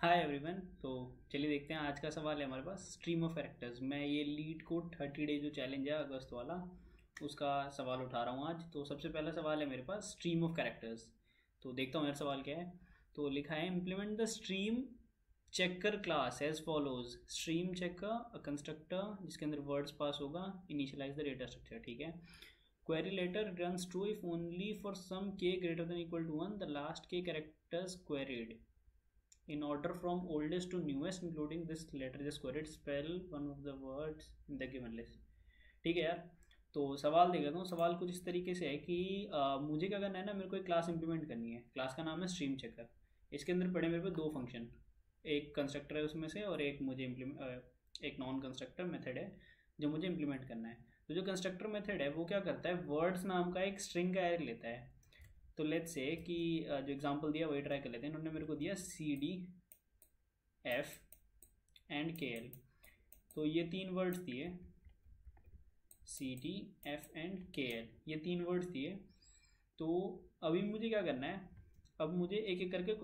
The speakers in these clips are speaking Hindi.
Hi everyone. तो चलिए देखते हैं आज का सवाल है हमारे पास स्ट्रीम ऑफ कैरेक्टर्स। मैं ये लीड कोड 30 डे जो चैलेंज है अगस्त वाला, उसका सवाल उठा रहा हूँ आज। तो सबसे पहला सवाल है मेरे पास स्ट्रीम ऑफ कैरेक्टर्स। तो देखता हूँ मेरा सवाल क्या है। तो लिखा है implement the stream checker class as follows. Stream checker a constructor जिसके अंदर वर्ड्स पास होगा, इनिशियलाइज द डेटा स्ट्रक्चर। ठीक है। Query letter runs true if only for some k greater than equal to 1 the last k characters queried in order from oldest to newest including this letter just queried spell one of the words in the given list। ठीक है यार। तो सवाल देख लेता हूँ। सवाल कुछ इस तरीके से है कि मुझे क्या करना है ना, मेरे को एक क्लास इंप्लीमेंट करनी है। क्लास का नाम है स्ट्रीम चेकर। इसके अंदर पड़े मेरे पे दो फंक्शन, एक कंस्ट्रक्टर है उसमें से और एक मुझे एक नॉन कंस्ट्रक्टर मेथड है जो मुझे इंप्लीमेंट करना है। तो जो कंस्ट्रक्टर मेथड है वो क्या करता है, वर्ड्स नाम का एक स्ट्रिंग का एरे लेता है। तो लेट्स से कि जो एग्जांपल दिया वही ट्राई कर लेते हैं। इन्होंने मेरे को दिया सी डी एफ एंड के एल। तो ये तीन वर्ड्स दिए, सी डी एफ एंड के एल, ये तीन वर्ड्स दिए। तो अभी मुझे क्या करना है, अब मुझे एक एक करके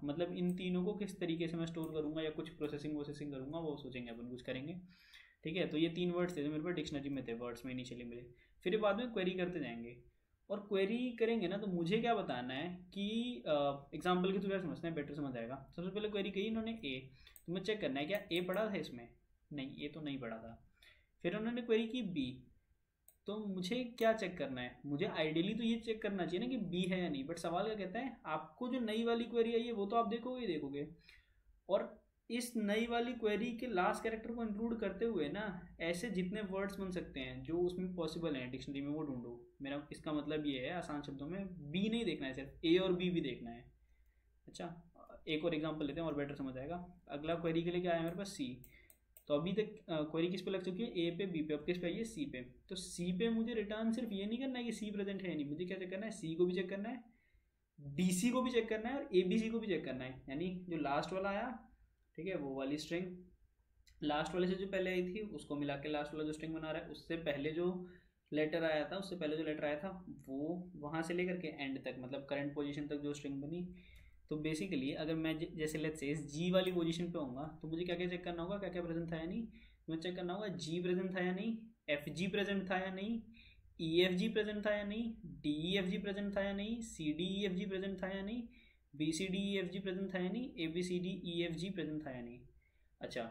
मतलब इन तीनों को किस तरीके से मैं स्टोर करूँगा या कुछ प्रोसेसिंग करूँगा वो सोचेंगे अपन, कुछ करेंगे। ठीक है। तो ये तीन वर्ड्स थे जो मेरे पास डिक्शनरी में थे, वर्ड्स में इनिशियली मिले। फिर बाद में क्वेरी करते जाएंगे और क्वेरी करेंगे ना, तो मुझे क्या बताना है कि एग्जाम्पल के थ्रू यार समझना है, बेटर समझ आएगा। सबसे पहले क्वेरी कही इन्होंने ए, तो मुझे चेक करना है क्या ए पढ़ा था इसमें, नहीं ए तो नहीं पढ़ा था। फिर उन्होंने क्वेरी की बी, तो मुझे क्या चेक करना है, मुझे आइडियली तो ये चेक करना चाहिए ना कि बी है या नहीं। बट सवाल क्या कहता है, आपको जो नई वाली क्वेरी आई है वो तो आप देखोगे ही देखोगे, और इस नई वाली क्वेरी के लास्ट कैरेक्टर को इंक्लूड करते हुए ना ऐसे जितने वर्ड्स बन सकते हैं जो उसमें पॉसिबल हैं डिक्शनरी में वो ढूंढो। मेरा इसका मतलब ये है आसान शब्दों में, बी नहीं देखना है, सिर्फ ए और बी भी देखना है। अच्छा, एक और एग्जांपल लेते हैं और बेटर समझ आएगा। अगला क्वेरी के लिए क्या है मेरे पास, सी। तो अभी तक क्वेरी किस पे लग चुकी है, ए पे बी पे, अब किस पे आई है, सी पे। तो सी पे मुझे रिटर्न सिर्फ ये नहीं करना है कि सी प्रेजेंट है नहीं, मुझे क्या चेक करना है, सी को भी चेक करना है, डी सी को भी चेक करना है और ए बी सी को भी चेक करना है। यानी जो लास्ट वाला आया, ठीक है, वो वाली स्ट्रिंग लास्ट वाले से जो पहले आई थी उसको मिला के लास्ट वाला जो स्ट्रिंग बना रहा है, उससे पहले जो लेटर आया था, उससे पहले जो लेटर आया था वो वहाँ से लेकर के एंड तक, मतलब करंट पोजीशन तक जो स्ट्रिंग बनी। तो बेसिकली अगर मैं जैसे लेट्स से इस जी वाली पोजीशन पे होऊंगा तो मुझे क्या क्या चेक करना होगा, क्या क्या प्रेजेंट था या नहीं। मुझे चेक करना होगा जी प्रेजेंट था या नहीं, एफ जी प्रेजेंट था या नहीं, ई एफ जी प्रेजेंट था या नहीं, D E F G present था या नहीं, C D E F G present था या नहीं, B C D E F G present था या नहीं, A B C D E F G present था या नहीं। अच्छा,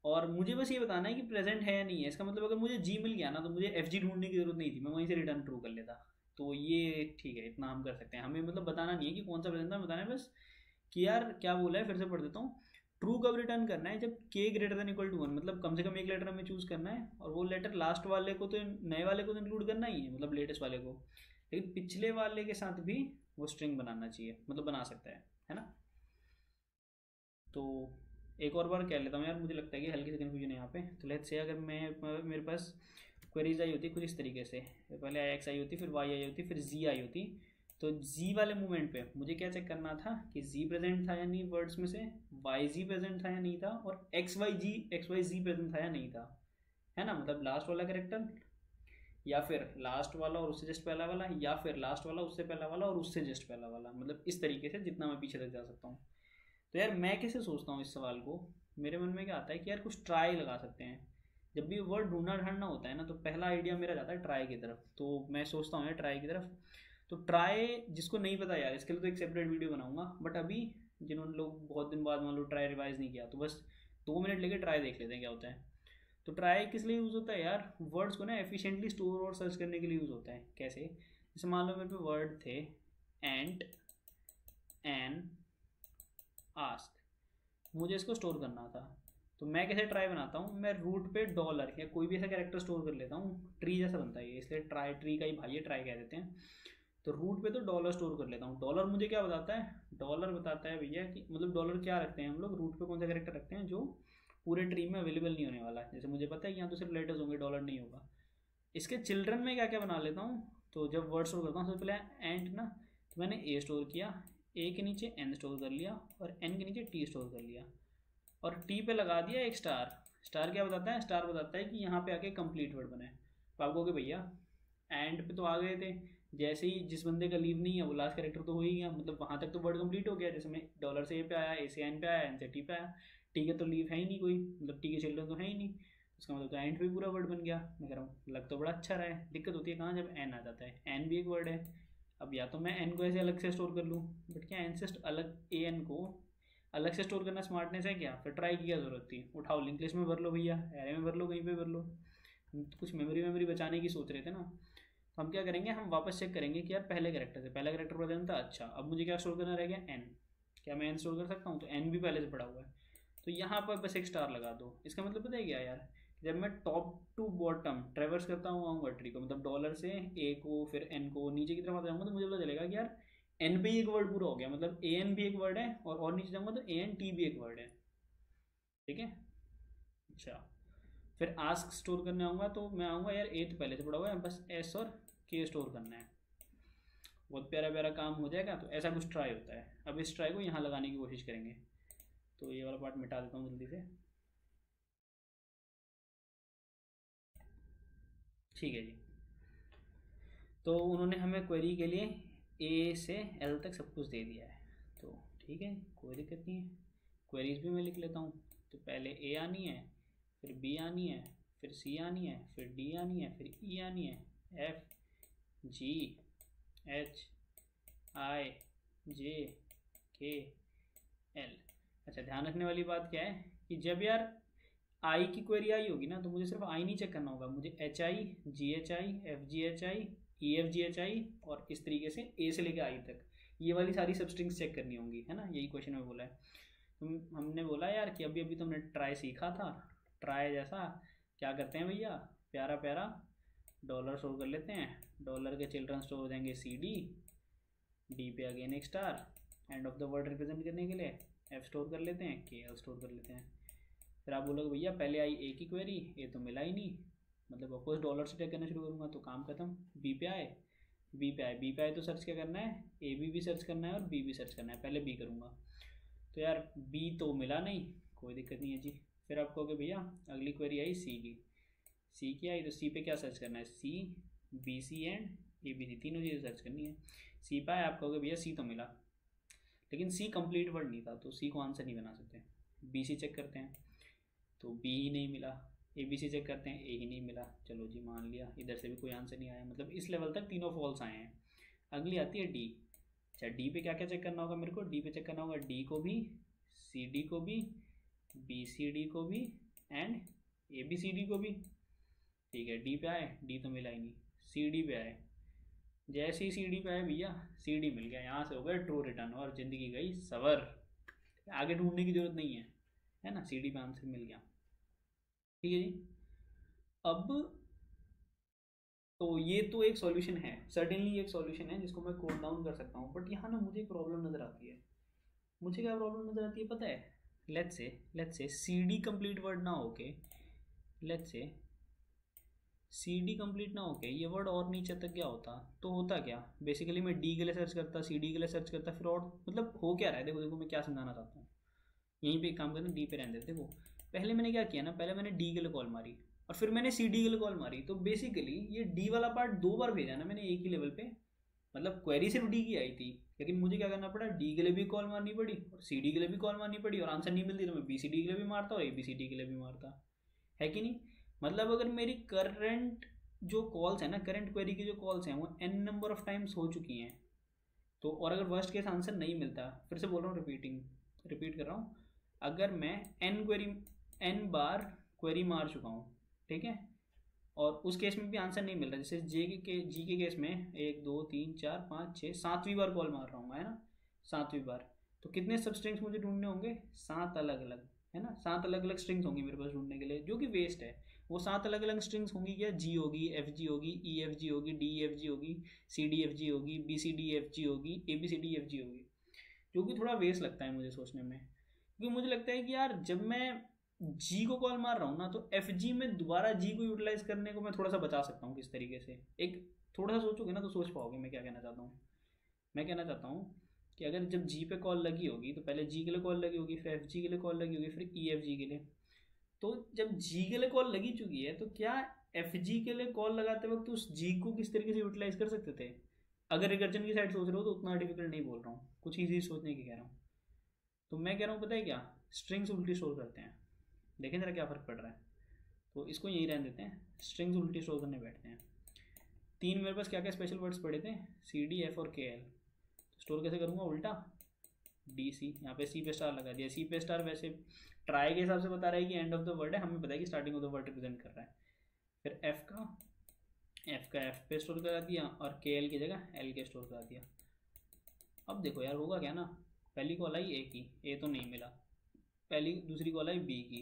और मुझे बस ये बताना है कि प्रेजेंट है या नहीं है। इसका मतलब अगर मुझे जी मिल गया ना तो मुझे एफ जी ढूंढने की जरूरत नहीं थी, मैं वहीं से रिटर्न ट्रू कर लेता। तो ये ठीक है, इतना हम कर सकते हैं। हमें मतलब बताना नहीं है कि कौन सा प्रेजेंट था, बताना है बस कि यार क्या बोला है। फिर से पढ़ देता हूँ। ट्रू कब रिटर्न करना है, जब के ग्रेटर देन इक्वल टू 1, मतलब कम से कम एक लेटर हमें चूज करना है, और वो लेटर लास्ट वाले को तो नए वाले को तो इंक्लूड करना ही है, मतलब लेटेस्ट वाले को, लेकिन पिछले वाले के साथ भी वो स्ट्रिंग बनाना चाहिए, मतलब बना सकता है ना। तो एक और बार कह लेता हूँ यार, मुझे लगता है कि हल्की सी कन्फ्यूजन है यहाँ पे। तो लेट्स से अगर मैं मेरे पास क्वेरीज आई होती कुछ इस तरीके से, पहले आई एक्स आई होती, फिर वाई आई होती, फिर जी आई होती। तो जी वाले मूवमेंट पे मुझे क्या चेक करना था कि जी प्रेजेंट था या नहीं वर्ड्स में से, वाई जी प्रेजेंट था या नहीं था, और एक्स वाई जी प्रेजेंट था या नहीं था, है ना। मतलब लास्ट वाला कैरेक्टर, या फिर लास्ट वाला और उससे जस्ट पहला वाला, या फिर लास्ट वाला उससे पहला वाला और उससे जस्ट पहला वाला, मतलब इस तरीके से जितना मैं पीछे तक जा सकता हूँ। तो यार मैं कैसे सोचता हूँ इस सवाल को, मेरे मन में क्या आता है कि यार कुछ ट्राई लगा सकते हैं। जब भी वर्ड ढूंढना ढांढना होता है ना तो पहला आइडिया मेरा जाता है ट्राई की तरफ। तो मैं सोचता हूँ यार ट्राई की तरफ। तो ट्राई जिसको नहीं पता यार, इसके लिए तो एक सेपरेट वीडियो बनाऊंगा। बट अभी जिन्होंने लोग बहुत दिन बाद मान लो ट्राई रिवाइज नहीं किया, तो बस 2 मिनट लेके ट्राई देख लेते हैं क्या होता है। तो ट्राई किस लिए यूज़ होता है यार, वर्ड्स को ना एफिशिएंटली स्टोर और सर्च करने के लिए यूज़ होता है। कैसे, जैसे मान लो मेरे पे वर्ड थे एंड, एन, आस्क, मुझे इसको स्टोर करना था। तो मैं कैसे ट्राई बनाता हूँ, मैं रूट पे डॉलर या कोई भी ऐसा कैरेक्टर स्टोर कर लेता हूँ। ट्री जैसा बनता है ये, इसलिए ट्राई ट्री का ही भाई है, ट्राई कह देते हैं। तो रूट पे तो डॉलर स्टोर कर लेता हूँ। डॉलर मुझे क्या बताता है, डॉलर बताता है भैया कि मतलब डॉलर क्या रखते हैं हम लोग, रूट पे कौन सा कैरेक्टर रखते हैं जो पूरे ट्री में अवेलेबल नहीं होने वाला है। जैसे मुझे पता है कि यहाँ तो सिर्फ लेटर्स होंगे, डॉलर नहीं होगा। इसके चिल्ड्रन में क्या क्या बना लेता हूँ, तो जब वर्ड स्टोर करता हूँ सबसे पहले एंड ना, तो मैंने ए स्टोर किया, ए के नीचे एन स्टोर कर लिया, और एन के नीचे टी स्टोर कर लिया, और टी पे लगा दिया एक स्टार। स्टार क्या बताता है, स्टार बताता है कि यहाँ पे आके कंप्लीट वर्ड बने। तो आप कहोगे भैया एंड पे तो आ गए थे, जैसे ही जिस बंदे का लीव नहीं है वो लास्ट कैरेक्टर तो हो ही गया, मतलब वहाँ तक तो वर्ड कंप्लीट हो गया। जैसे मैं डॉलर से ए पे आया, ए से एन पे आया, एन से टी पे आया, टी के तो लीव है ही नहीं कोई, मतलब टी के चिल्ड्रन तो है ही नहीं, उसका मतलब तो एंड पे पूरा वर्ड बन गया। मैं कह रहा हूँ लग तो बड़ा अच्छा रहा है, दिक्कत होती है कहाँ, जब एन आ जाता है। एन भी एक वर्ड है, अब या तो मैं एन को ऐसे अलग से स्टोर कर लूँ, बट क्या एन से अलग ए एन को अलग से स्टोर करना स्मार्टनेस है क्या? फिर ट्राई की क्या जरूरत थी, उठाओ लिंक लिस्ट में भर लो भैया, एरे में भर लो, कहीं पे भर लो। हम तो कुछ मेमोरी बचाने की सोच रहे थे ना। तो हम क्या करेंगे, हम वापस चेक करेंगे कि यार पहले कैरेक्टर से पहला कैरेक्टर प्रेजेंट था, अच्छा अब मुझे क्या स्टोर करना रह गया, एन। क्या मैं एन स्टोर कर सकता हूँ? तो एन भी पहले से पड़ा हुआ है, तो यहाँ पर बस एक स्टार लगा दो। इसका मतलब पता है क्या यार, जब मैं टॉप टू बॉटम ट्रेवर्स करता हूँ आऊँगा ट्री को, मतलब डॉलर से ए को फिर एन को नीचे की तरफ आता जाऊँगा, तो मुझे पता चलेगा कि यार एन पे ही एक वर्ड पूरा हो गया, मतलब ए एन भी एक वर्ड है, और नीचे जाऊँगा तो ए एन टी भी एक वर्ड है। ठीक है, अच्छा। फिर आस्क स्टोर करने आऊँगा तो मैं आऊँगा यार ए तो पहले से पड़ा हुआ है, बस एस और के स्टोर करना है, बहुत प्यारा प्यारा काम हो जाएगा। तो ऐसा कुछ ट्राई होता है। अब इस ट्राई को यहाँ लगाने की कोशिश करेंगे, तो ये वाला पार्ट मिटा देता हूँ जल्दी से। ठीक है जी, तो उन्होंने हमें क्वेरी के लिए ए से एल तक सब कुछ दे दिया है, तो ठीक है कोई दिक्कत नहीं है। क्वेरीज भी मैं लिख लेता हूँ। तो पहले ए आनी है, फिर बी आनी है, फिर सी आनी है, फिर डी आनी है, फिर ई आनी है, F G H I J K L. अच्छा, ध्यान रखने वाली बात क्या है कि जब यार आई की क्वेरी आई होगी ना, तो मुझे सिर्फ आई नहीं चेक करना होगा, मुझे H I, ji H I, F G H I, E F G H आई, और इस तरीके से ए से लेकर आई तक ये वाली सारी सब स्ट्रिंग्स चेक करनी होंगी, है ना। यही क्वेश्चन में बोला है। हमने बोला यार कि अभी अभी तुमने ट्राई सीखा था, ट्राई जैसा क्या करते हैं भैया, प्यारा प्यारा डॉलर स्टोर कर लेते हैं। डॉलर के चिल्ड्रन स्टोर हो जाएंगे सी डी, डी पे अगेन एक star, and of the word represent करने के लिए एफ स्टोर कर लेते हैं, के एल स्टोर कर लेते हैं। फिर आप बोलोगे भैया पहले आई ए की क्वेरी, ए तो मिला ही नहीं, मतलब ऑफकोर्स डॉलर से चेक करना शुरू करूँगा, तो काम खत्म। बी पे आए, बी पे आए तो सर्च क्या करना है, ए बी भी सर्च करना है और बी भी सर्च करना है, पहले बी करूँगा। तो यार बी तो मिला नहीं, कोई दिक्कत नहीं है जी। फिर आप कहोगे भैया अगली क्वेरी आई सी की, सी की आई तो सी पे क्या सर्च करना है, C B C and A B C, तीनों चीज़ें सर्च करनी है। सी पे आए, आप कहोगे भैया सी तो मिला, लेकिन सी कंप्लीट वर्ड नहीं था, तो सी को आंसर नहीं बना सकते। बी सी चेक करते हैं, तो बी ही नहीं मिला। ए बी सी चेक करते हैं, ए ही नहीं मिला, चलो जी मान लिया, इधर से भी कोई आंसर नहीं आया, मतलब इस लेवल तक तीनों फॉल्स आए हैं। अगली आती है डी। अच्छा, डी पे क्या क्या चेक करना होगा मेरे को, डी पे चेक करना होगा डी को भी, सी डी को भी, बी सी डी को भी, and A B C D को भी। ठीक है, डी पे आए, डी तो मिला ही नहीं। सी डी पे आए, जैसे ही सी डी पे आए भैया सी डी मिल गया, यहाँ से हो गया ट्रू रिटर्न और ज़िंदगी गई सवर, आगे ढूंढने की जरूरत नहीं है ना, सी डी पे आंसर मिल गया। ठीक है जी। अब तो ये तो एक सॉल्यूशन है, सर्टेनली एक सॉल्यूशन है जिसको मैं कोड डाउन कर सकता हूँ, बट यहाँ ना मुझे एक प्रॉब्लम नज़र आती है। मुझे क्या प्रॉब्लम नज़र आती है पता है, let's say C D complete word ना होके, let's say C D complete ना होके ये वर्ड और नीचे तक गया होता, तो होता क्या, बेसिकली मैं डी के लिए सर्च करता, सी डी के लिए सर्च करता, फिर और मतलब हो क्या रहा है, देखो देखो मैं क्या समझाना चाहता हूँ। यहीं पे एक काम करना, डी पे रहने देते। देखो पहले मैंने क्या किया ना, पहले मैंने डी के लिए कॉल मारी और फिर मैंने सी डी के लिए कॉल मारी, तो बेसिकली ये डी वाला पार्ट दो बार भेजा ना मैंने एक ही लेवल पे, मतलब क्वेरी सिर्फ डी की आई थी, लेकिन मुझे क्या करना पड़ा, डी के लिए भी कॉल मारनी पड़ी और सी डी के लिए भी कॉल मारनी पड़ी, और आंसर नहीं मिलती तो मैं बी सी डी के लिए भी मारता और ए बी सी डी के लिए भी मारता, है कि नहीं। मतलब अगर मेरी करंट जो कॉल्स है ना, करंट क्वेरी की जो कॉल्स हैं वो एन नंबर ऑफ टाइम्स हो चुकी हैं, तो और अगर वर्स्ट केस आंसर नहीं मिलता, फिर से बोल रहा हूँ, रिपीट कर रहा हूँ, अगर मैं एन बार क्वेरी मार चुका हूँ, ठीक है, और उस केस में भी आंसर नहीं मिल रहा, जैसे जी के केस में 1 2 3 4 5 6 7वीं बार कॉल मार रहा हूँ, है ना, 7वीं बार, तो कितने सब स्ट्रिंग्स मुझे ढूंढने होंगे, 7 अलग अलग, है ना, 7 अलग अलग स्ट्रिंग्स होंगी मेरे पास ढूंढने के लिए, जो कि वेस्ट है। वो 7 अलग अलग स्ट्रिंग्स होंगी क्या, जी होगी, एफ जी होगी, ई एफ जी होगी, डी एफ जी होगी, सी डी एफ जी होगी, B C D F G होगी, A B C D F G होगी, जो कि थोड़ा वेस्ट लगता है मुझे सोचने में, क्योंकि मुझे लगता है कि यार जब मैं जी को कॉल मार रहा हूँ ना, तो एफ जी में दोबारा जी को यूटिलाइज करने को मैं थोड़ा सा बचा सकता हूँ किस तरीके से, एक थोड़ा सा सोचोगे ना तो सोच पाओगे मैं क्या कहना चाहता हूँ। मैं कहना चाहता हूँ कि अगर जब जी पे कॉल लगी होगी तो पहले जी के लिए कॉल लगी होगी, फिर एफ जी के लिए कॉल लगी होगी, फिर ई एफ जी के लिए, तो जब जी के लिए कॉल लगी चुकी है तो क्या एफ जी के लिए कॉल लगाते वक्त उस जी को किस तरीके से यूटिलाइज कर सकते थे, अगर रिकर्जन की साइड सोच रहे हो तो उतना डिफिकल्ट नहीं बोल रहा हूँ, कुछ ईजी सोचने की कह रहा हूँ। तो मैं कह रहा हूँ पता है क्या, स्ट्रिंग्स उल्टी स्टोर करते हैं, देखें जरा क्या फ़र्क पड़ रहा है। तो इसको यहीं रहने देते हैं, स्ट्रिंग्स उल्टी स्टोर करने बैठते हैं। 3 मेरे पास क्या क्या स्पेशल वर्ड्स पड़े थे, सी डी एफ और के एल। स्टोर कैसे करूँगा, उल्टा डी सी, यहाँ पे सी पे स्टार लगा दिया। सी पे स्टार वैसे ट्राई के हिसाब से बता रहा है कि एंड ऑफ द वर्ड है, हमें पता है कि starting of the word represent कर रहा है। फिर एफ का एफ पे स्टोर करा दिया और के एल की जगह एल के स्टोर करा दिया। अब देखो यार होगा क्या ना, पहली कॉल आई ए की, ए तो नहीं मिला। पहली दूसरी कॉल आई बी की,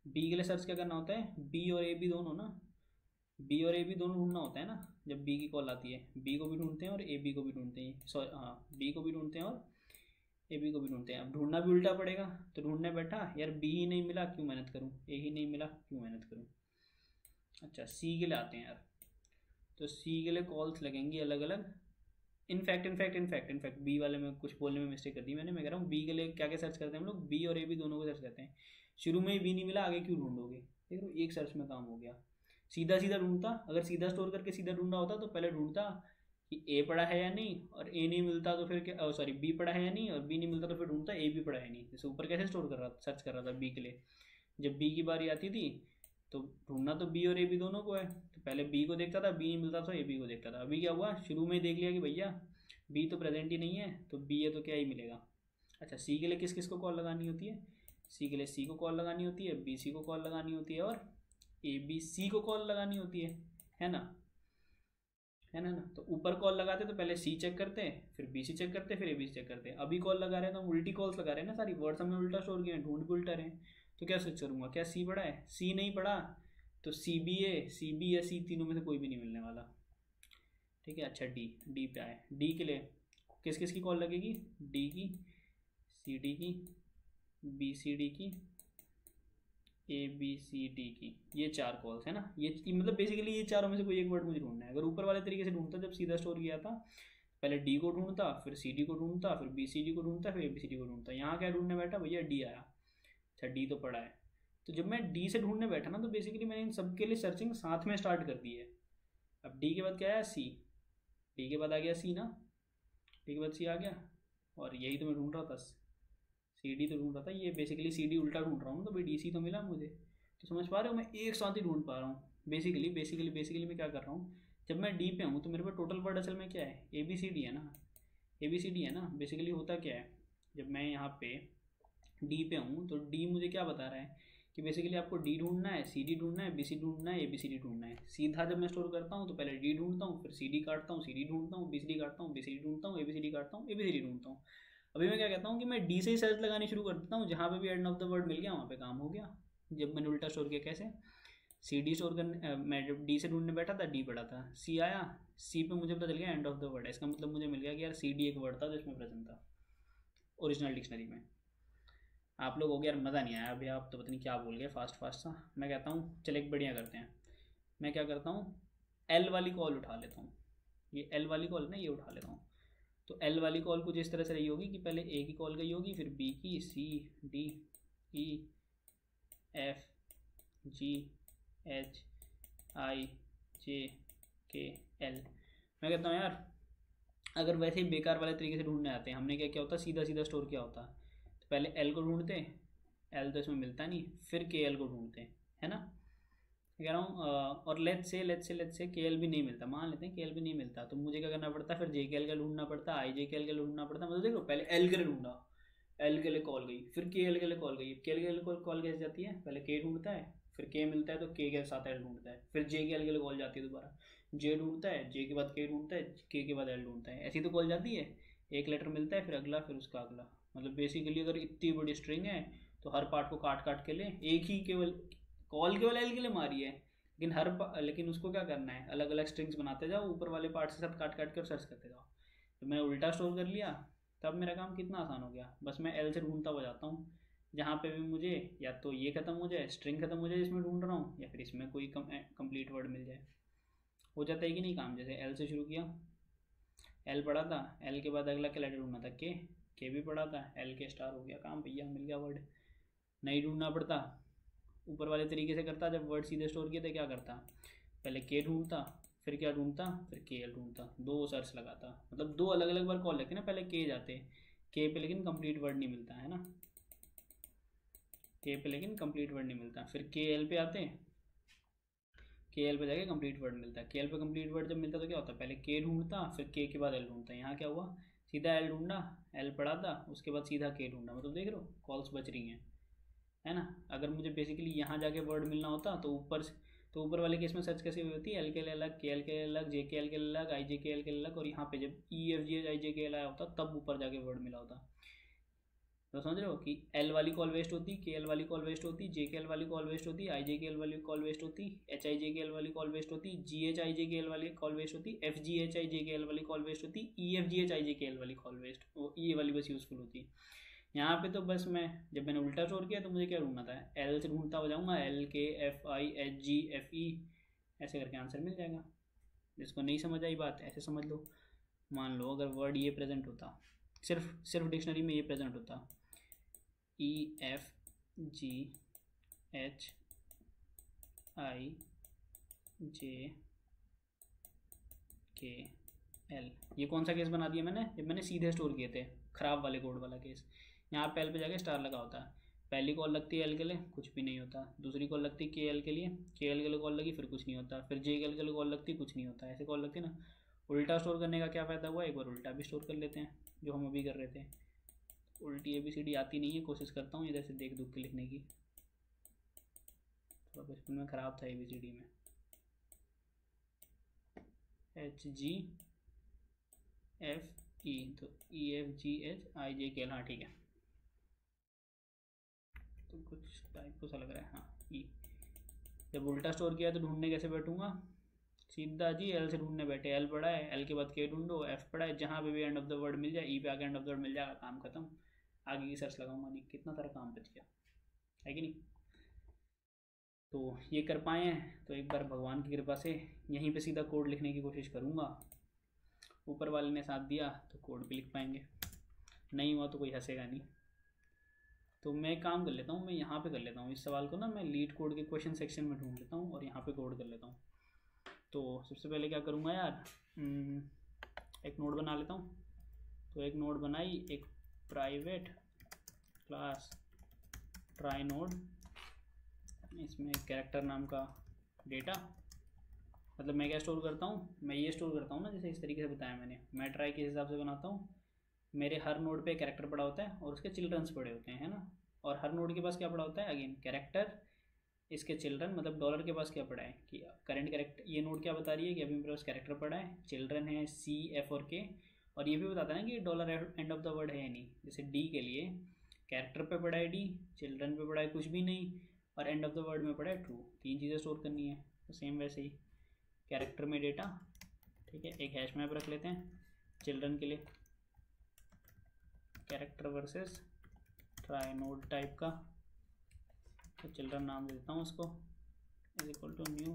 बी के लिए सर्च क्या करना होता है, बी और ए बी दोनों ना, बी और ए बी दोनों ढूंढना होता है ना। जब बी की कॉल आती है, बी को भी ढूंढते हैं और ए बी को भी ढूंढते हैं, सॉरी हाँ, बी को भी ढूंढते हैं और ए बी को भी ढूंढते हैं। अब ढूंढना भी उल्टा पड़ेगा, तो ढूंढने बैठा यार बी ही नहीं मिला, क्यों मेहनत करूँ, ए ही नहीं मिला, क्यों मेहनत करूँ। अच्छा सी के लिए आते हैं यार, तो सी के लिए कॉल्स लगेंगी अलग अलग। इनफैक्ट बी वाले में कुछ बोलने में मिस्टेक कर दी मैंने। मैं कह रहा हूँ बी के लिए क्या क्या सर्च करते हैं हम लोग, बी और ए बी दोनों को सर्च करते हैं। शुरू में ही बी नहीं मिला, आगे क्यों ढूंढोगे, देख लो एक सर्च में काम हो गया। सीधा सीधा ढूंढता, अगर सीधा स्टोर करके सीधा ढूंढना होता तो पहले ढूंढता कि ए पड़ा है या नहीं, और ए नहीं मिलता तो फिर क्या, सॉरी बी पड़ा है या नहीं, और बी नहीं मिलता तो फिर ढूंढता ए भी पड़ा है नहीं। जैसे ऊपर कैसे स्टोर कर रहा सर्च कर रहा था बी के लिए, जब बी की बारी आती थी तो ढूंढना तो बी और ए बी दोनों को है, तो पहले बी को देखता था, बी नहीं मिलता तो ए बी को देखता था। अभी क्या हुआ, शुरू में ही देख लिया कि भैया बी तो प्रेजेंट ही नहीं है, तो बी है तो क्या ही मिलेगा। अच्छा सी के लिए किस किस को कॉल लगानी होती है, सी के लिए सी को कॉल लगानी होती है, बी सी को कॉल लगानी होती है और ए बी सी को कॉल लगानी होती है ना, है ना। तो ऊपर कॉल लगाते तो पहले सी चेक करते हैं, फिर बी सी चेक करते हैं, फिर ए बी सी चेक करते हैं। अभी कॉल लगा रहे हैं तो हम उल्टी कॉल्स लगा रहे हैं ना, सारी वर्ड्स हमने उल्टा स्टोर किए हैं, ढूंढ भी उल्टा रहे हैं। तो क्या सर्च करूँगा, क्या सी पड़ा है, सी नहीं पड़ा तो सी बी या सी, तीनों में से कोई भी नहीं मिलने वाला। ठीक है, अच्छा डी पे आए, डी के लिए किस किस की कॉल लगेगी, डी की, सी डी की, बी सी डी की, ए बी सी डी की, ये 4 कॉल्स है ना। ये मतलब बेसिकली ये चारों में से कोई एक वर्ड मुझे ढूंढना है। अगर ऊपर वाले तरीके से ढूंढता जब सीधा स्टोर किया था, पहले डी को ढूंढता, फिर सी डी को ढूंढता, फिर बी सी डी को ढूंढता, फिर ए बी सी डी को ढूंढता। यहाँ क्या ढूंढने बैठा भैया, डी आया। अच्छा डी तो पड़ा है, तो जब मैं डी से ढूंढने बैठा ना तो बेसिकली मैंने इन सब के लिए सर्चिंग साथ में स्टार्ट कर दी है। अब डी के बाद क्या आया, सी, डी के बाद आ गया सी ना, डी के बाद सी आ गया, और यही तो मैं ढूंढ रहा था, सी डी तो ढूंढ रहा था। ये बेसिकली सी डी उल्टा ढूंढ रहा हूँ तो भाई डी सी तो मिला मुझे। तो समझ पा रहे हो, मैं एक साथ ही ढूंढ पा रहा हूँ। बेसिकली मैं क्या कर रहा हूँ, जब मैं डी पे हूँ तो मेरे पास टोटल वर्ड असल में क्या है, ए बी सी डी है ना, ए बी सी डी है ना। बेसिकली होता क्या है, जब मैं यहाँ पे डी पे हूँ तो डी मुझे क्या बता रहा है कि बेसिकली आपको डी ढूंढना है, सी डी ढूंढना है, बी सी ढूंढना है, ए बी सी डी ढूंढना है। सीधा जब मैं स्टोर करता हूँ तो पहले डी ढूंढता हूँ, फिर सी डी काटता हूँ, सी डी ढूंढता हूँ, बी सी डी काटता हूँ, बी सी डी ढूंढता हूँ, ए बी सी डी काटता हूँ, ए बी सी डी ढूंढता हूँ। अभी मैं क्या कहता हूँ कि मैं डी से ही सर्च लगानी शुरू कर देता हूँ, जहाँ पे भी एंड ऑफ द वर्ड मिल गया वहाँ पे काम हो गया। जब मैंने उल्टा स्टोर किया कैसे, सी डी स्टोर करने, मैं जब डी से ढूंढने बैठा था डी पड़ा था, सी आया, सी पे मुझे पता चल गया एंड ऑफ द वर्ड है। इसका मतलब मुझे मिल गया कि यार सी डी एक वर्ड था जो इसमें प्रेजेंट था ओरिजिनल डिक्शनरी में। आप लोग हो गया यार मज़ा नहीं आया अभी, आप तो पता नहीं क्या बोल गए फास्ट फास्ट सा। मैं कहता हूँ चल एक बढ़िया करते हैं, मैं क्या करता हूँ, एल वाली कॉल उठा लेता हूँ। ये एल वाली कॉल ना, ये उठा लेता हूँ। तो एल वाली कॉल कुछ इस तरह से रही होगी कि पहले ए की कॉल गई होगी, फिर बी की, C D E F G H I J K L. मैं कहता हूँ यार अगर वैसे ही बेकार वाले तरीके से ढूंढने आते हैं, हमने क्या किया होता, सीधा सीधा स्टोर किया होता। तो पहले एल को ढूंढते, एल तो इसमें मिलता नहीं, फिर के एल को ढूंढते, है ना। कह रहा हूँ और लेट्स से के एल भी नहीं मिलता, मान लेते हैं के एल भी नहीं मिलता, तो मुझे क्या करना पड़ता, फिर जे के एल का ढूंढना पड़ता, आई जे के एल का ढूंढना पड़ता। मतलब देखो पहले एल के लिए ढूंढा, एल के लिए कॉल गई, फिर के एल के लिए कॉल गई। के एल के लिए कॉल कैसे जाती है, पहले के ढूंढता है, फिर के मिलता है तो के साथ एल ढूंढता है, फिर जे के एल के लिए कॉल जाती है दोबारा, जे ढूंढता है, जे के बाद के ढूंढता है, के बाद एल ढूंढता है। ऐसी तो कॉल जाती है, एक लेटर मिलता है फिर अगला, फिर उसका अगला। मतलब बेसिकली अगर इतनी बड़ी स्ट्रिंग है तो हर पार्ट को काट काट के ले, एक ही केवल कॉल केवल एल के लिए मारी है, लेकिन उसको क्या करना है, अलग अलग स्ट्रिंग्स बनाते जाओ, ऊपर वाले पार्ट से सब काट काट कर सर्च करते जाओ। तो मैं उल्टा स्टोर कर लिया, तब मेरा काम कितना आसान हो गया। बस मैं एल से ढूंढता हुआ जाता हूँ, जहाँ पे भी मुझे या तो ये खत्म हो जाए, स्ट्रिंग खत्म हो जाए इसमें ढूंढ रहा हूँ, या फिर इसमें कोई कंप्लीट वर्ड मिल जाए। हो जाता है कि नहीं काम। जैसे एल से शुरू किया, एल पढ़ा था, एल के बाद अगला क्या लेटर ढूंढना था, के भी पढ़ा था, एल के स्टार हो गया काम भैया, मिल गया वर्ड। नहीं ढूंढना पड़ता, ऊपर वाले तरीके से करता। जब वर्ड सीधे स्टोर किए थे क्या करता, पहले के ढूंढता, फिर क्या ढूंढता, फिर के एल ढूंढता, 2 सर्च लगाता, मतलब 2 अलग अलग बार कॉल लेके ना पहले के जाते, के पे लेकिन कंप्लीट वर्ड नहीं मिलता है ना, के पे लेकिन कंप्लीट वर्ड नहीं मिलता, फिर के एल पे आते, के एल पे जाके कंप्लीट वर्ड मिलता है, के एल पे कंप्लीट वर्ड जब मिलता तो क्या होता, पहले के ढूंढता फिर के बाद एल ढूंढता, यहाँ क्या हुआ, सीधा एल ढूंढा, एल पढ़ा था, उसके बाद सीधा के ढूंढा, मतलब देख रहे हो कॉल्स बच रही हैं, है ना। अगर मुझे बेसिकली यहाँ जाके वर्ड मिलना होता तो ऊपर वाले केस में सर्च कैसे हुई होती, एल के एल अलग, के एल के अलग, जे के एल के अलग, आई जे के एल के अलग, और यहाँ पे जब ई F G H I J K L आया होता तब ऊपर जाके वर्ड मिला होता। तो समझ रहे हो कि एल वाली कॉल वेस्ट होती, के एल वाली कॉल वेस्ट होती, जे के एल वाली कॉल वेस्ट होती, आई जे के एल वाली कॉल वेस्ट होती, H I J K L वाली कॉल वेस्ट होती, जी H I J K L वाली कॉल वेस्ट होती, F G H I J K L वाली कॉल वेस्ट होती, ई F G H I J K L वाली कॉल वेस्ट, वो ई वाली बस यूज़फुल होती। यहाँ पे तो बस मैं जब मैंने उल्टा स्टोर किया तो मुझे क्या ढूंढना था, एल से ढूंढता हो जाऊँगा, एल के F I H G F E ऐसे करके आंसर मिल जाएगा। जिसको नहीं समझ आई बात ऐसे समझ लो, मान लो अगर वर्ड ये प्रेजेंट होता, सिर्फ डिक्शनरी में ये प्रेजेंट होता, ई F G H I J K L, ये कौन सा केस बना दिया मैंने, जब मैंने सीधे स्टोर किए थे, ख़राब वाले कोड वाला केस। यहाँ पे एल पे जाके स्टार लगा होता है, पहली कॉल लगती है एल के लिए कुछ भी नहीं होता, दूसरी कॉल लगती है के एल के लिए, के एल के लिए कॉल लगी फिर कुछ नहीं होता, फिर जे के एल के लिए कॉल लगती कुछ नहीं होता, ऐसे कॉल लगती है ना। उल्टा स्टोर करने का क्या फ़ायदा हुआ, एक बार उल्टा भी स्टोर कर लेते हैं जो हम अभी कर रहे थे। उल्टी ABCD आती नहीं है, कोशिश करता हूँ इधर से देख दुख के लिखने की, थोड़ा बचपन में ख़राब था ABCD में। एच जी एफ ई, तो ई F G H I J K L, हाँ ठीक है, तो कुछ टाइप सा लग रहा है, हाँ ई। जब उल्टा स्टोर किया तो ढूंढने कैसे बैठूंगा, सीधा जी एल से ढूंढने बैठे, एल पड़ा है एल के बाद के ढूंढो, एफ पड़ा है, जहाँ पे भी एंड ऑफ द वर्ड मिल जाए, ई पे आके एंड ऑफ द वर्ड मिल जाएगा, काम खत्म, आगे की सर्च लगाऊंगा नहीं, कितना सारा काम बच गया है कि नहीं। तो ये कर पाए हैं तो एक बार भगवान की कृपा से यहीं पे सीधा कोड लिखने की कोशिश करूँगा, ऊपर वाले ने साथ दिया तो कोड भी लिख पाएंगे, नहीं हुआ तो कोई हंसेगा नहीं। तो मैं काम कर लेता हूँ, मैं यहाँ पे कर लेता हूँ इस सवाल को ना, मैं लीड कोड के क्वेश्चन सेक्शन में ढूंढ लेता हूँ और यहाँ पे कोड कर लेता हूँ। तो सबसे पहले क्या करूँगा यार, एक नोड बना लेता हूँ। तो एक नोड बनाई, एक प्राइवेट क्लास ट्राई नोड, इसमें कैरेक्टर नाम का डेटा, मतलब मैं क्या स्टोर करता हूँ, मैं ये स्टोर करता हूँ ना जैसे इस तरीके से बताया मैंने, मैं ट्राई किस हिसाब से बनाता हूँ, मेरे हर नोड पे कैरेक्टर पड़ा होता है और उसके चिल्ड्रंस पड़े होते हैं, है ना। और हर नोड के पास क्या पड़ा होता है, अगेन कैरेक्टर, इसके चिल्ड्रन, मतलब डॉलर के पास क्या पड़ा है कि करंट कैरेक्टर, ये नोड क्या बता रही है कि अभी मेरे पास कैरेक्टर पड़ा है, चिल्ड्रन है सी एफ और के, और ये भी बताता है ना कि dollar and of the word है नहीं, जैसे डी के लिए कैरेक्टर पे पड़ा है डी, चिल्ड्रन पे पड़ा है कुछ भी नहीं, और एंड ऑफ द वर्ड में पड़ा है ट्रू, 3 चीज़ें स्टोर करनी है। तो सेम वैसे ही कैरेक्टर में डेटा, ठीक है, एक हैश मैप रख लेते हैं चिल्ड्रन के लिए, character versus trie node type का, तो चिल्ड्रन नाम दे देता हूँ उसको, is equal to new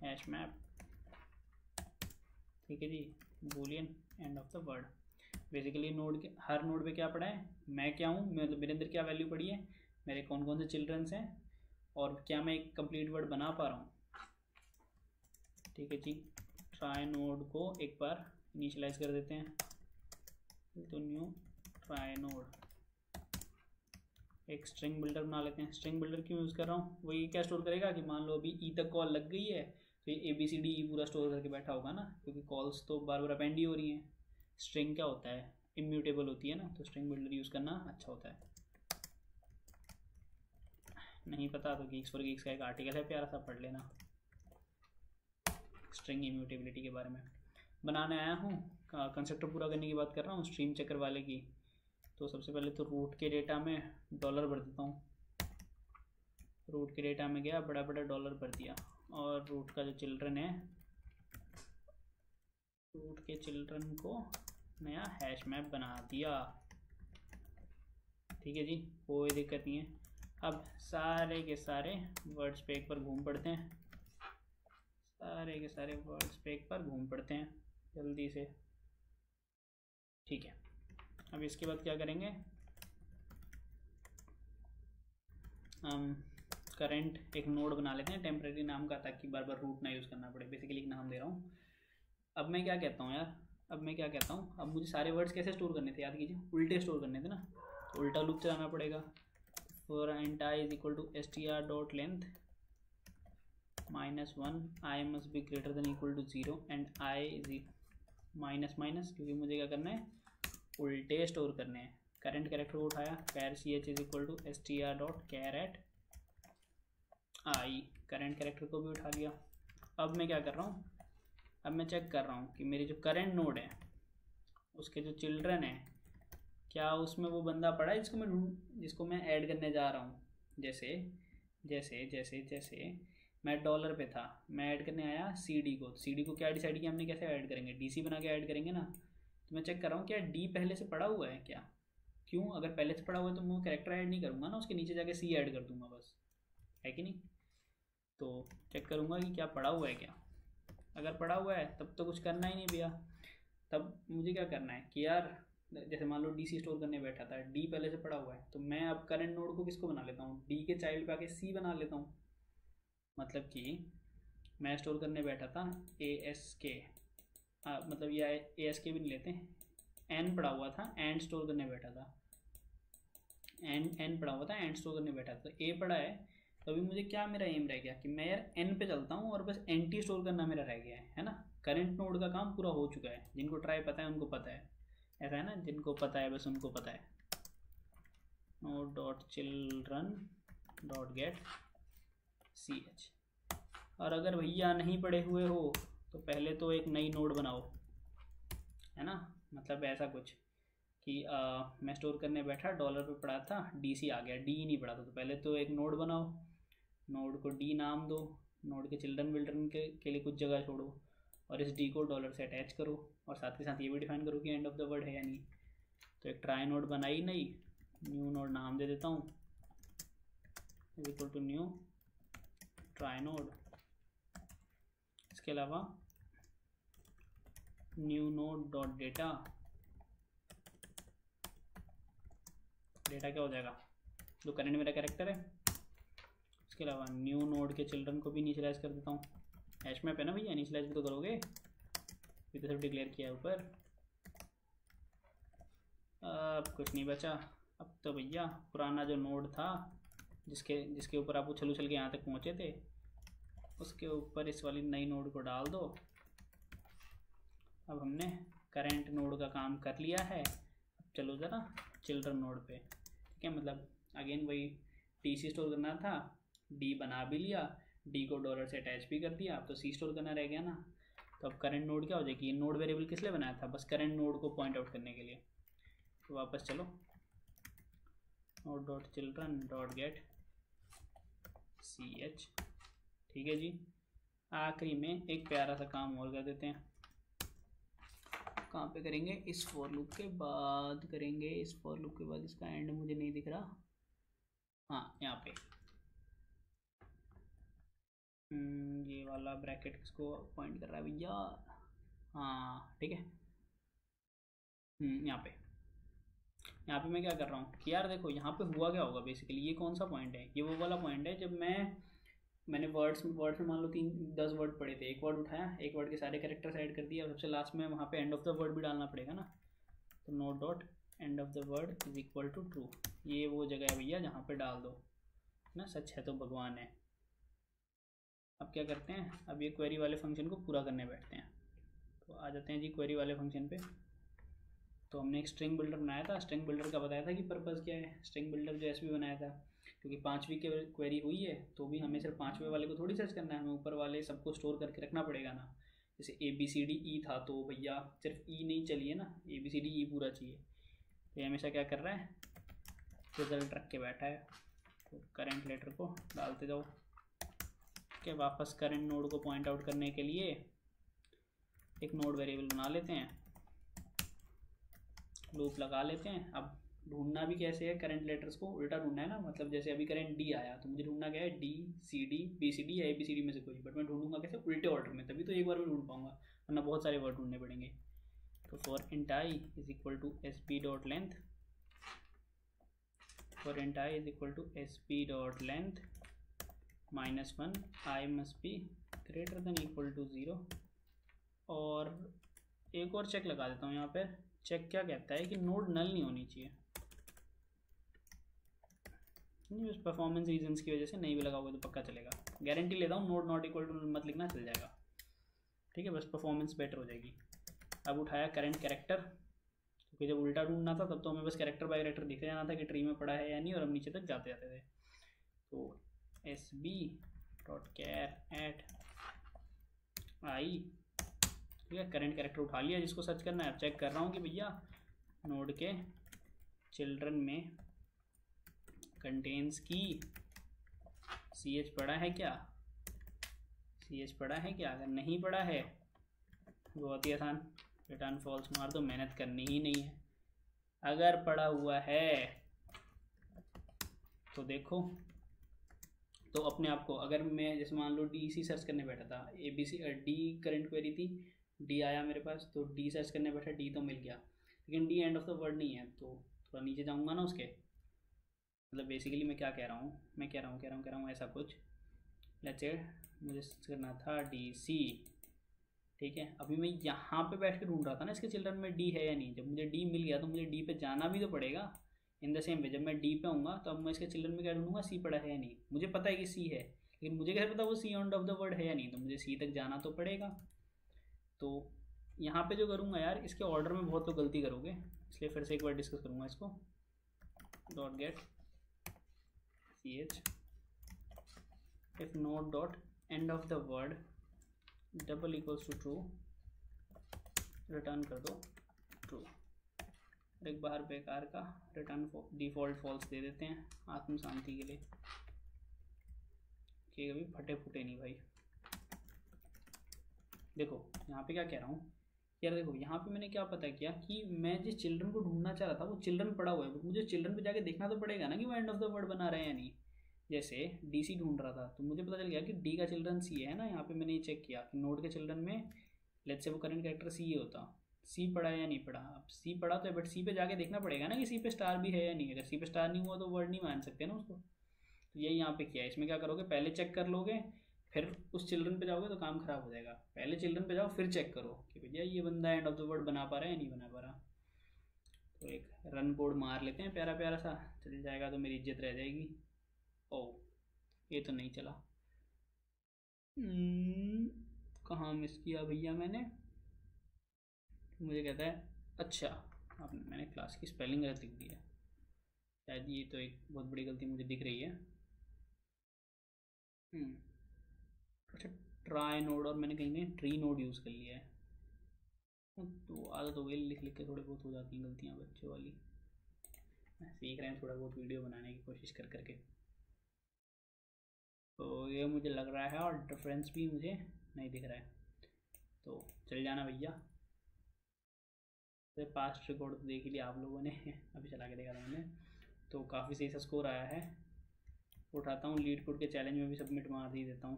hash map, ठीक है जी, boolean end of the word. Basically node के हर नोड पे क्या पड़ा है, मैं क्या हूँ, मतलब मेरे अंदर क्या वैल्यू पड़ी है, मेरे कौन कौन से चिल्ड्रंस हैं, और क्या मैं एक कंप्लीट वर्ड बना पा रहा हूँ, ठीक है जी। ट्राई नोड को एक बार इनिशियलाइज कर देते हैं, तो न्यू ट्राई नोड, एक स्ट्रिंग बिल्डर बना लेते हैं। स्ट्रिंग बिल्डर क्यों यूज़ कर रहा हूँ, वो ये क्या स्टोर करेगा कि मान लो अभी ई तक कॉल लग गई है तो ये ABCD ई पूरा स्टोर करके बैठा होगा ना, क्योंकि कॉल्स तो बार बार अपेंड ही हो रही हैं। स्ट्रिंग क्या होता है, इम्यूटेबल होती है ना, तो स्ट्रिंग बिल्डर यूज़ करना अच्छा होता है। नहीं पता तो गीक्स फॉर गीक्स का एक आर्टिकल है प्यारा सा, पढ़ लेना स्ट्रिंग इम्यूटेबिलिटी के बारे में। बनाने आया हूँ, कंसेप्ट पूरा करने की बात कर रहा हूँ स्ट्रीम चेकर वाले की। तो सबसे पहले तो रूट के डेटा में डॉलर भर देता हूँ, रूट के डेटा में गया बड़ा बड़ा डॉलर भर दिया, और रूट का जो चिल्ड्रन है, रूट के चिल्ड्रन को नया हैश मैप बना दिया, ठीक है जी, कोई दिक्कत नहीं है। अब सारे के सारे वर्ड्स पे एक बार घूम पड़ते हैं, सारे के सारे वर्ड्स पे एक बार घूम पड़ते हैं जल्दी से, ठीक है। अब इसके बाद क्या करेंगे, हम करंट एक नोड बना लेते हैं टेम्परेरी नाम का, ताकि बार बार रूट ना यूज़ करना पड़े। बेसिकली एक नाम दे रहा हूँ। अब मैं क्या कहता हूँ यार, अब मुझे सारे वर्ड्स कैसे स्टोर करने थे, याद कीजिए, उल्टे स्टोर करने थे ना, तो उल्टा लूप चलाना पड़ेगा। For int i is equal to str dot length -1, i must be greater than equal to 0 and i is minus minus, क्योंकि मुझे क्या करना है, उल्टे स्टोर करने हैं। करंट कैरेक्टर को उठाया, char ch is equal to str dot charAt i, current character को भी उठा लिया। अब मैं क्या कर रहा हूँ, अब मैं चेक कर रहा हूँ कि मेरी जो करंट नोड है उसके जो चिल्ड्रन है, क्या उसमें वो बंदा पड़ा है जिसको मैं ऐड करने जा रहा हूँ। जैसे जैसे जैसे जैसे मैं डॉलर पे था, मैं ऐड करने आया सी डी को क्या डिसाइड किया हमने, कैसे ऐड करेंगे, डी सी बना के ऐड करेंगे ना। तो मैं चेक कर रहा हूँ क्या डी पहले से पड़ा हुआ है क्या। क्यों, अगर पहले से पड़ा हुआ है तो मैं कैरेक्टर ऐड नहीं करूँगा ना, उसके नीचे जाके सी ऐड कर दूंगा बस, है कि नहीं। तो चेक करूँगा कि क्या पड़ा हुआ है क्या। अगर पड़ा हुआ है तब तो कुछ करना ही नहीं भैया। तब मुझे क्या करना है कि यार, जैसे मान लो डी सी स्टोर करने बैठा था, डी पहले से पड़ा हुआ है, तो मैं अब करंट नोड को किसको बना लेता हूँ, डी के चाइल्ड पे आके सी बना लेता हूँ। मतलब कि मैं स्टोर करने बैठा था ए एस के, मतलब या ए एस के भी नहीं लेते, एन पड़ा हुआ था, एंड स्टोर करने बैठा था, एन पड़ा हुआ था, एंड स्टोर करने बैठा था, ए पड़ा है। तो अभी मुझे क्या मेरा एम रह गया कि मैं यार एन पे चलता हूँ और बस एन टी स्टोर करना मेरा रह गया है ना। करंट नोड का काम पूरा हो चुका है, जिनको ट्राई पता है उनको पता है, ऐसा है ना, जिनको पता है बस उनको पता है। Node dot children dot get C H. और अगर भैया नहीं पढ़े हुए हो तो पहले तो एक नई नोड बनाओ, है ना। मतलब ऐसा कुछ कि मैं स्टोर करने बैठा, डॉलर पे पड़ा था, डी सी आ गया, डी नहीं पड़ा था, तो पहले तो एक नोड बनाओ, नोड को डी नाम दो, नोड के चिल्ड्रन विल्ड्रन के लिए कुछ जगह छोड़ो, और इस डी को डॉलर से अटैच करो, और साथ के साथ ये भी डिफाइन करो कि एंड ऑफ द वर्ड है या नहीं। तो एक ट्राई नोड बनाई नहीं, न्यू नोड नाम दे देता हूँ, is equal to new trie node. इसके अलावा new node dot data, data क्या हो जाएगा, जो करंट मेरा कैरेक्टर है। इसके अलावा न्यू नोड के चिल्ड्रन को भी इनिशियलाइज कर देता हूँ। हैश मैप है ना भैया, इनिशियलाइज भी तो करोगे, अभी तो सब डिक्लेयर किया है ऊपर। अब कुछ नहीं बचा, अब तो भैया पुराना जो नोड था जिसके ऊपर आप उछल उछल के यहाँ तक पहुँचे थे, उसके ऊपर इस वाली नई नोड को डाल दो। अब हमने करंट नोड का काम कर लिया है। अब चलो ज़रा चिल्ड्रन नोड पे, ठीक है। मतलब अगेन वही टी सी स्टोर करना था, डी बना भी लिया, डी को डॉलर से अटैच भी कर दिया, अब तो सी स्टोर करना रह गया ना। तो अब करंट नोड क्या हो जाएगी, नोड वेरिएबल किस लिए बनाया था, बस करंट नोड को पॉइंट आउट करने के लिए। तो वापस चलो, node dot children dot get C H, ठीक है जी। आखिरी में एक प्यारा सा काम और कर देते हैं। कहाँ पे करेंगे, इस फॉर लूप के बाद करेंगे, इस फॉर लूप के बाद इसका एंड मुझे नहीं दिख रहा, हाँ यहाँ पे। ये वाला ब्रैकेट किसको पॉइंट कर रहा है भैया, हाँ ठीक है। यहाँ पे मैं क्या कर रहा हूँ कि यार देखो यहाँ पे हुआ क्या होगा बेसिकली, ये कौन सा पॉइंट है, ये वो वाला पॉइंट है जब मैंने वर्ड्स में मान लो 10 वर्ड पढ़े थे, एक वर्ड उठाया, एक वर्ड के सारे कैरेक्टर्स ऐड कर दिए, और सबसे लास्ट में वहाँ पे एंड ऑफ द वर्ड भी डालना पड़ेगा ना। तो node dot end of the word is equal to true, ये वो जगह है भैया जहाँ पे डाल दो ना, सच है तो भगवान है। अब क्या करते हैं, अब ये क्वेरी वाले फंक्शन को पूरा करने बैठते हैं। तो आ जाते हैं जी क्वेरी वाले फंक्शन पे। तो हमने एक स्ट्रिंग बिल्डर बनाया था, स्ट्रिंग बिल्डर का बताया था कि पर्पज़ क्या है। स्ट्रिंग बिल्डर जो एसवी बनाया था, क्योंकि 5वीं की क्वेरी हुई है तो भी हमें सिर्फ 5वें वाले को थोड़ी सर्च करना है, हमें ऊपर वाले सबको स्टोर करके रखना पड़ेगा ना। जैसे ABCDE था तो भैया सिर्फ ई नहीं चलिए ना, ABCDE पूरा चाहिए। तो ये हमेशा क्या कर रहा है, रिजल्ट रख के बैठा है। तो करंट लेटर को डालते जाओ के वापस करंट नोड को पॉइंट आउट करने के लिए एक नोड वेरिएबल बना लेते हैं, लूप लगा लेते हैं। अब ढूंढना भी कैसे है, करंट लेटर्स को उल्टा ढूंढना है ना। मतलब जैसे अभी करंट डी आया तो मुझे ढूंढना क्या है, D C D B C D या ABCD में से कोई, बट मैं ढूंढूंगा कैसे, उल्टे ऑर्डर में, तभी तो एक बार में ढूंढ पाऊंगा, वरना बहुत सारे वर्ड ढूंढने पड़ेंगे। तो for int i is equal to sp dot length, for int i is equal to sp dot length -1 I must be greater than equal to 0। और एक और चेक लगा देता हूँ यहाँ पे। चेक क्या कहता है कि नोड नल नहीं होनी चाहिए। नहीं, बस परफॉर्मेंस रीजंस की वजह से नहीं भी लगाओगे तो पक्का चलेगा। गारंटी लेता हूँ, node not equal to null मत लिखना, चल जाएगा। ठीक है, बस परफॉर्मेंस बेटर हो जाएगी। अब उठाया करंट कैरेक्टर, क्योंकि जब उल्टा ढूंढना था तब तो हमें बस कैरेक्टर बाय कैरेक्टर दिख जाना था कि ट्री में पड़ा है या नहीं, और हम नीचे तक जाते जाते थे। तो sb.char@i, ठीक है, करंट कैरेक्टर उठा लिया जिसको सर्च करना है। अब चेक कर रहा हूँ कि भैया नोड के चिल्ड्रन में कंटेन्स की ch पड़ा है क्या, ch पड़ा है क्या। अगर नहीं पड़ा है, बहुत ही आसान, रिटर्न फॉल्स मार दो, मेहनत करनी ही नहीं है। अगर पड़ा हुआ है तो देखो, तो अपने आप को, अगर मैं जैसे मान लो डी सर्च करने बैठा था, ABC डी करंट क्वेरी थी, डी आया मेरे पास, तो डी सर्च करने बैठा, डी तो मिल गया, लेकिन D and of the word नहीं है, तो थोड़ा नीचे जाऊँगा ना उसके। मतलब बेसिकली मैं क्या कह रहा हूँ, मैं कह रहा हूँ ऐसा कुछ, लेट्स से मुझे करना था DC, ठीक है। अभी मैं यहाँ पे बैठ के ढूंढ रहा था ना इसके चिल्ड्रन में डी है या नहीं। जब मुझे डी मिल गया तो मुझे डी पे जाना भी तो पड़ेगा। इन द सेम वे, जब मैं डी पे आऊँगा तो अब मैं इसके चिल्ड्रन में क्या ढूंढूंगा, सी पड़ा है या नहीं। मुझे पता है कि सी है, लेकिन मुझे कैसे पता वो सी एंड ऑफ द वर्ड है या नहीं, तो मुझे सी तक जाना तो पड़ेगा। तो यहाँ पे जो करूँगा यार, इसके ऑर्डर में बहुत लोग गलती करोगे, इसलिए फिर से एक बार डिस्कस करूँगा इसको। Dot get ch if node dot end of the word double equals to true, return कर दो ट्रू। एक बाहर बेकार का रिटर्न डिफ़ॉल्ट फॉल्स दे देते हैं आत्म शांति के लिए, कि कभी फटे फूटे नहीं भाई। देखो यहाँ पे क्या कह रहा हूँ यार, देखो यहाँ पे मैंने क्या पता किया कि मैं जिस चिल्ड्रन को ढूंढना चाह रहा था वो चिल्ड्रन पड़ा हुआ है, मुझे चिल्ड्रन पे जाके देखना तो पड़ेगा ना कि वो एंड ऑफ द वर्ड बना रहे हैं या नहीं। जैसे DC ढूंढ रहा था तो मुझे पता चल गया कि D का चिल्ड्रन C है ना। यहाँ पे मैंने ये चेक किया कि नोड के चिल्ड्रन में लेट्स से वो करंट कैरेक्टर C होता, C पड़ा है या नहीं पड़ा। अब C पड़ा तो है, बट C पे जाके देखना पड़ेगा ना कि C पे स्टार भी है या नहीं। अगर C पे स्टार नहीं हुआ तो वर्ड नहीं मान सकते ना उसको। तो यही यहाँ पे किया। इसमें क्या करोगे, पहले चेक कर लोगे, फिर उस चिल्ड्रन पे जाओगे तो काम खराब हो जाएगा। पहले चिल्ड्रन पे जाओ, फिर चेक करो कि भैया ये बंदा एंड ऑफ द वर्ड बना पा रहा है या नहीं बना पा रहा। तो एक रन कोड मार लेते हैं प्यारा प्यारा सा, चल जाएगा तो मेरी इज्जत रह जाएगी। ओ ये तो नहीं चला, कहाँ मिस किया भैया मैंने। मुझे कहता है अच्छा अब मैंने क्लास की स्पेलिंग गलत लिख दी है, शायद ये तो एक बहुत बड़ी गलती मुझे दिख रही है। अच्छा, ट्राई नोड और मैंने कहीं कहीं ट्री नोड यूज़ कर लिया है। तो आदत हो गई, लिख लिख के थोड़े बहुत हो जाती हैं गलतियाँ बच्चों वाली। सीख रहे हैं थोड़ा बहुत वीडियो बनाने की कोशिश कर करके। तो ये मुझे लग रहा है, और डिफरेंस भी मुझे नहीं दिख रहा है, तो चल जाना भैया। तो पास्ट रिकॉर्ड तो देख ही लिया आप लोगों ने, अभी चला के देखा था मैंने, तो काफ़ी सही सा स्कोर आया है। उठाता हूँ लीड कोड के चैलेंज में भी सबमिट मार ही देता हूँ,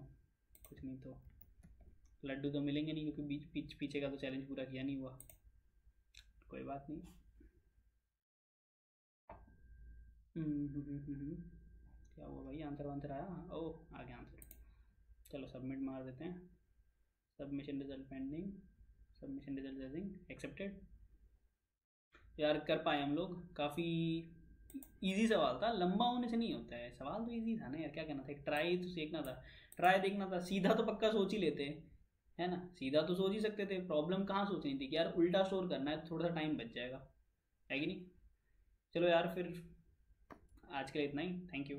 कुछ नहीं तो लड्डू तो मिलेंगे नहीं, क्योंकि पीछे का तो चैलेंज पूरा किया नहीं हुआ। कोई बात नहीं। क्या हुआ भाई, आंसर वांसर आया? ओह आ गया आंसर, चलो सबमिट मार देते हैं। Submission result pending, submission result accepted. यार कर पाए हम लोग, काफ़ी इजी सवाल था, लंबा होने से नहीं होता है सवाल, तो इजी था ना यार। क्या कहना था, एक ट्राई तो सीखना था, ट्राई देखना था। सीधा तो पक्का सोच ही लेते है ना, सीधा तो सोच ही सकते थे। प्रॉब्लम कहाँ सोचनी थी कि यार उल्टा स्टोर करना है, तो थोड़ा सा टाइम बच जाएगा, है कि नहीं। चलो यार फिर आज के लिए इतना ही, थैंक यू।